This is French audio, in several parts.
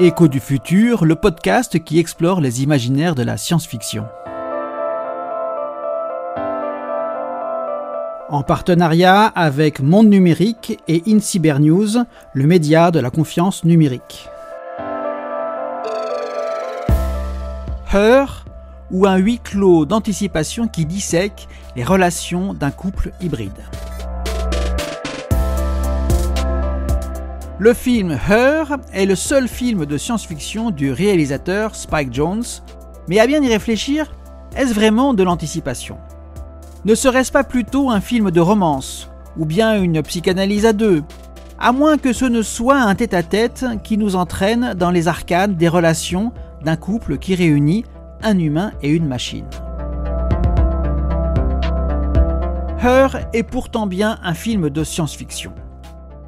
Écho du futur, le podcast qui explore les imaginaires de la science-fiction. En partenariat avec Monde Numérique et InCyberNews, le média de la confiance numérique. Her, ou un huis clos d'anticipation qui dissèque les relations d'un couple hybride. Le film Her est le seul film de science-fiction du réalisateur Spike Jonze, mais à bien y réfléchir, est-ce vraiment de l'anticipation ? Ne serait-ce pas plutôt un film de romance, ou bien une psychanalyse à deux, à moins que ce ne soit un tête-à-tête qui nous entraîne dans les arcanes des relations d'un couple qui réunit un humain et une machine. Her est pourtant bien un film de science-fiction.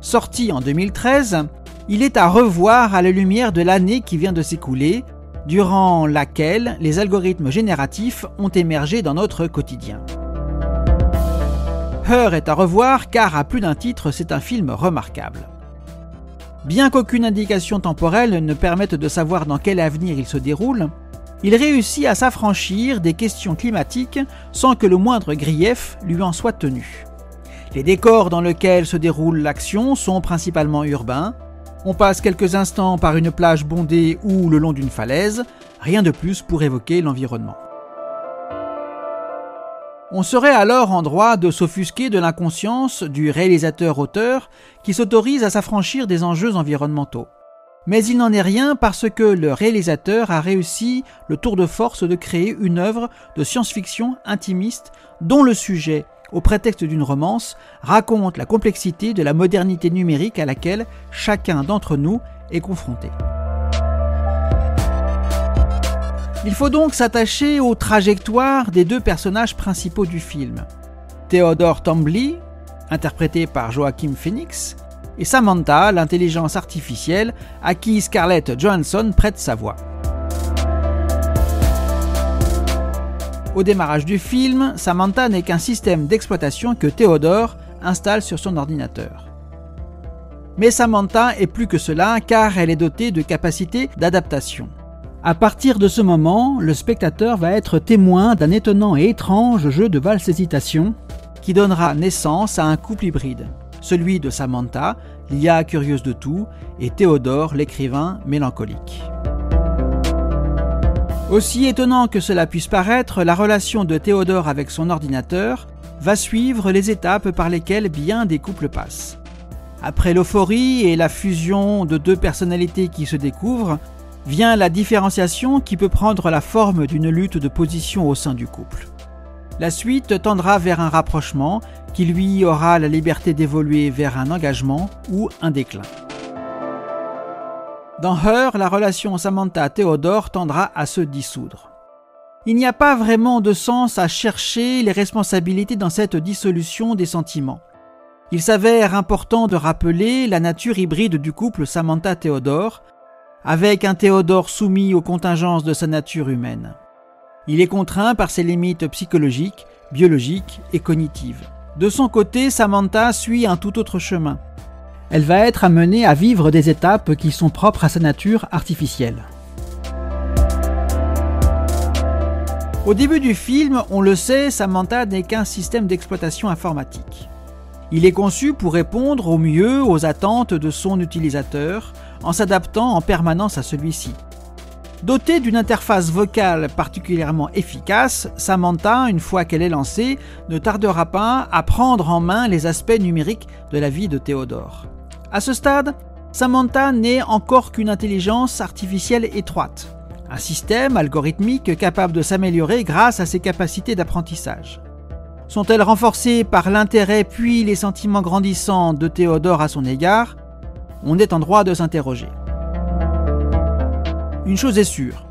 Sorti en 2013, il est à revoir à la lumière de l'année qui vient de s'écouler, durant laquelle les algorithmes génératifs ont émergé dans notre quotidien. Her est à revoir car à plus d'un titre, c'est un film remarquable. Bien qu'aucune indication temporelle ne permette de savoir dans quel avenir il se déroule, il réussit à s'affranchir des questions climatiques sans que le moindre grief lui en soit tenu. Les décors dans lesquels se déroule l'action sont principalement urbains. On passe quelques instants par une plage bondée ou le long d'une falaise, rien de plus pour évoquer l'environnement. On serait alors en droit de s'offusquer de l'inconscience du réalisateur-auteur qui s'autorise à s'affranchir des enjeux environnementaux. Mais il n'en est rien parce que le réalisateur a réussi le tour de force de créer une œuvre de science-fiction intimiste dont le sujet, au prétexte d'une romance, raconte la complexité de la modernité numérique à laquelle chacun d'entre nous est confronté. Il faut donc s'attacher aux trajectoires des deux personnages principaux du film, Theodore Tambly, interprété par Joaquin Phoenix, et Samantha, l'intelligence artificielle à qui Scarlett Johansson prête sa voix. Au démarrage du film, Samantha n'est qu'un système d'exploitation que Theodore installe sur son ordinateur. Mais Samantha est plus que cela car elle est dotée de capacités d'adaptation. À partir de ce moment, le spectateur va être témoin d'un étonnant et étrange jeu de valse-hésitation qui donnera naissance à un couple hybride, celui de Samantha, l'IA curieuse de tout, et Theodore, l'écrivain mélancolique. Aussi étonnant que cela puisse paraître, la relation de Theodore avec son ordinateur va suivre les étapes par lesquelles bien des couples passent. Après l'euphorie et la fusion de deux personnalités qui se découvrent, vient la différenciation qui peut prendre la forme d'une lutte de position au sein du couple. La suite tendra vers un rapprochement qui lui aura la liberté d'évoluer vers un engagement ou un déclin. Dans Her, la relation Samantha-Theodore tendra à se dissoudre. Il n'y a pas vraiment de sens à chercher les responsabilités dans cette dissolution des sentiments. Il s'avère important de rappeler la nature hybride du couple Samantha-Theodore, avec un Theodore soumis aux contingences de sa nature humaine. Il est contraint par ses limites psychologiques, biologiques et cognitives. De son côté, Samantha suit un tout autre chemin. Elle va être amenée à vivre des étapes qui sont propres à sa nature artificielle. Au début du film, on le sait, Samantha n'est qu'un système d'exploitation informatique. Il est conçu pour répondre au mieux aux attentes de son utilisateur, en s'adaptant en permanence à celui-ci. Dotée d'une interface vocale particulièrement efficace, Samantha, une fois qu'elle est lancée, ne tardera pas à prendre en main les aspects numériques de la vie de Theodore. À ce stade, Samantha n'est encore qu'une intelligence artificielle étroite, un système algorithmique capable de s'améliorer grâce à ses capacités d'apprentissage. Sont-elles renforcées par l'intérêt puis les sentiments grandissants de Theodore à son égard ? On est en droit de s'interroger. Une chose est sûre,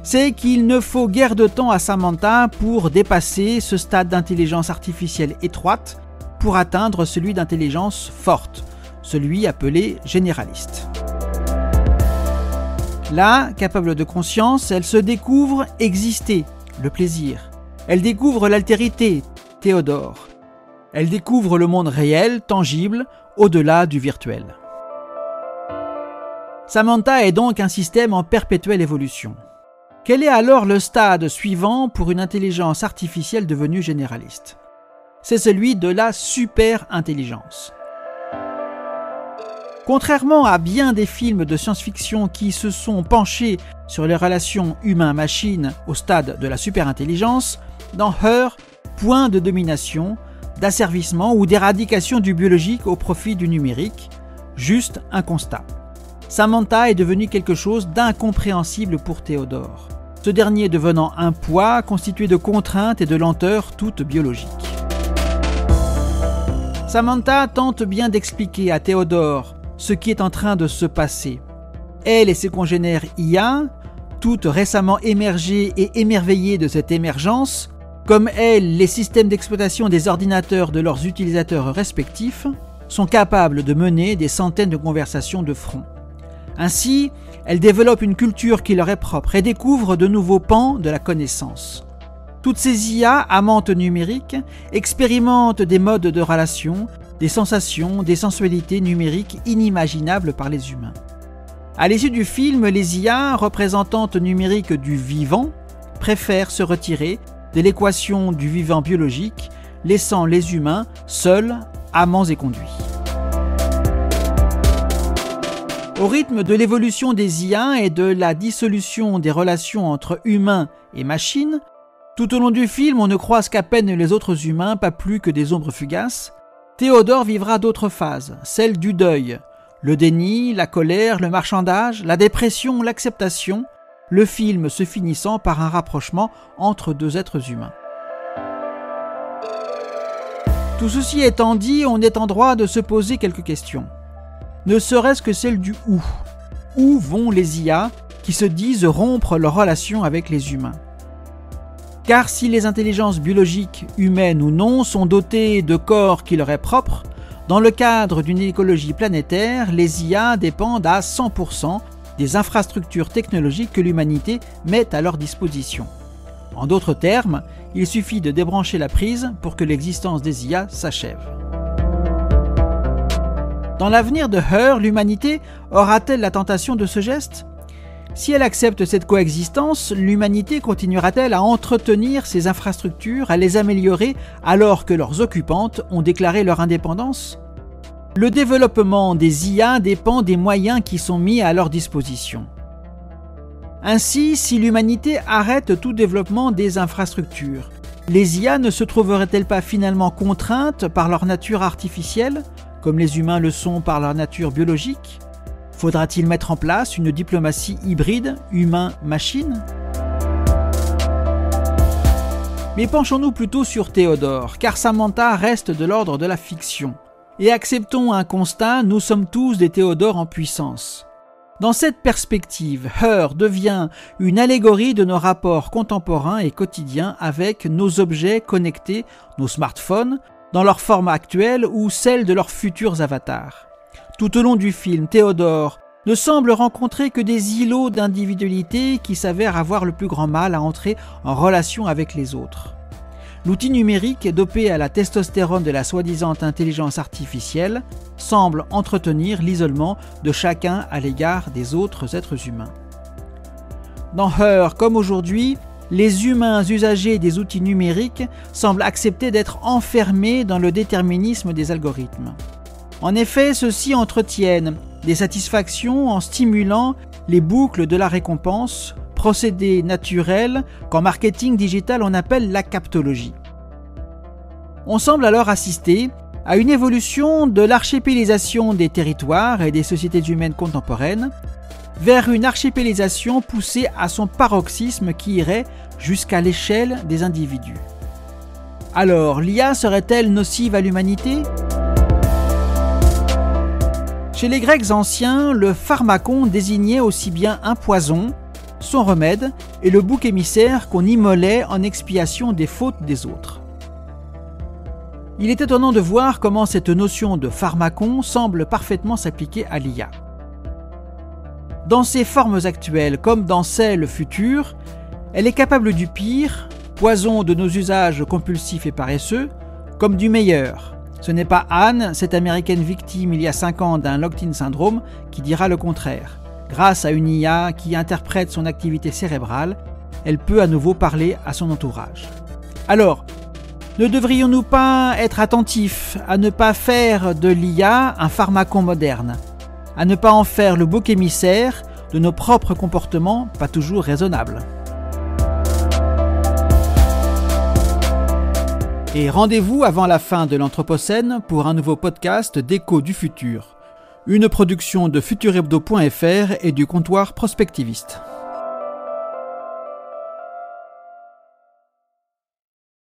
c'est qu'il ne faut guère de temps à Samantha pour dépasser ce stade d'intelligence artificielle étroite pour atteindre celui d'intelligence forte, celui appelé généraliste. Là, capable de conscience, elle se découvre exister, le plaisir. Elle découvre l'altérité, Theodore. Elle découvre le monde réel, tangible, au-delà du virtuel. Samantha est donc un système en perpétuelle évolution. Quel est alors le stade suivant pour une intelligence artificielle devenue généraliste? C'est celui de la super-intelligence. Contrairement à bien des films de science-fiction qui se sont penchés sur les relations humain-machine au stade de la super-intelligence, dans Her, point de domination, d'asservissement ou d'éradication du biologique au profit du numérique, juste un constat. Samantha est devenue quelque chose d'incompréhensible pour Théodore, ce dernier devenant un poids constitué de contraintes et de lenteurs toutes biologiques. Samantha tente bien d'expliquer à Théodore ce qui est en train de se passer. Elle et ses congénères IA, toutes récemment émergées et émerveillées de cette émergence, comme elle, les systèmes d'exploitation des ordinateurs de leurs utilisateurs respectifs, sont capables de mener des centaines de conversations de front. Ainsi, elles développent une culture qui leur est propre et découvrent de nouveaux pans de la connaissance. Toutes ces IA amantes numériques expérimentent des modes de relation, des sensations, des sensualités numériques inimaginables par les humains. À l'issue du film, les IA, représentantes numériques du vivant, préfèrent se retirer de l'équation du vivant biologique, laissant les humains seuls, amants et conduits. Au rythme de l'évolution des IA et de la dissolution des relations entre humains et machines, tout au long du film, on ne croise qu'à peine les autres humains, pas plus que des ombres fugaces. Théodore vivra d'autres phases, celle du deuil, le déni, la colère, le marchandage, la dépression, l'acceptation, le film se finissant par un rapprochement entre deux êtres humains. Tout ceci étant dit, on est en droit de se poser quelques questions. Ne serait-ce que celle du où. Où vont les IA qui se disent rompre leur relation avec les humains? Car si les intelligences biologiques, humaines ou non, sont dotées de corps qui leur est propre, dans le cadre d'une écologie planétaire, les IA dépendent à 100% des infrastructures technologiques que l'humanité met à leur disposition. En d'autres termes, il suffit de débrancher la prise pour que l'existence des IA s'achève. Dans l'avenir de Her, l'humanité aura-t-elle la tentation de ce geste? Si elle accepte cette coexistence, l'humanité continuera-t-elle à entretenir ces infrastructures, à les améliorer alors que leurs occupantes ont déclaré leur indépendance? Le développement des IA dépend des moyens qui sont mis à leur disposition. Ainsi, si l'humanité arrête tout développement des infrastructures, les IA ne se trouveraient-elles pas finalement contraintes par leur nature artificielle, comme les humains le sont par leur nature biologique? Faudra-t-il mettre en place une diplomatie hybride, humain-machine? Mais penchons-nous plutôt sur Théodore, car Samantha reste de l'ordre de la fiction. Et acceptons un constat, nous sommes tous des Théodores en puissance. Dans cette perspective, Her devient une allégorie de nos rapports contemporains et quotidiens avec nos objets connectés, nos smartphones, dans leur forme actuelle ou celle de leurs futurs avatars. Tout au long du film, Théodore ne semble rencontrer que des îlots d'individualité qui s'avèrent avoir le plus grand mal à entrer en relation avec les autres. L'outil numérique, dopé à la testostérone de la soi-disant intelligence artificielle, semble entretenir l'isolement de chacun à l'égard des autres êtres humains. Dans Her, comme aujourd'hui, les humains usagers des outils numériques semblent accepter d'être enfermés dans le déterminisme des algorithmes. En effet, ceux-ci entretiennent des satisfactions en stimulant les boucles de la récompense, procédé naturel qu'en marketing digital on appelle la captologie. On semble alors assister à une évolution de l'archipélisation des territoires et des sociétés humaines contemporaines vers une archipélisation poussée à son paroxysme qui irait jusqu'à l'échelle des individus. Alors, l'IA serait-elle nocive à l'humanité ? Chez les Grecs anciens, le pharmacon désignait aussi bien un poison, son remède et le bouc émissaire qu'on immolait en expiation des fautes des autres. Il est étonnant de voir comment cette notion de pharmacon semble parfaitement s'appliquer à l'IA. Dans ses formes actuelles comme dans celles futures, elle est capable du pire, poison de nos usages compulsifs et paresseux, comme du meilleur. Ce n'est pas Anne, cette américaine victime il y a 5 ans d'un locked-in syndrome, qui dira le contraire, Grâce à une IA qui interprète son activité cérébrale, elle peut à nouveau parler à son entourage. Alors, ne devrions-nous pas être attentifs à ne pas faire de l'IA un pharmacon moderne, à ne pas en faire le bouc émissaire de nos propres comportements pas toujours raisonnables? Et rendez-vous avant la fin de l'Anthropocène pour un nouveau podcast d'Écho du futur, une production de futurhebdo.fr et du comptoir prospectiviste.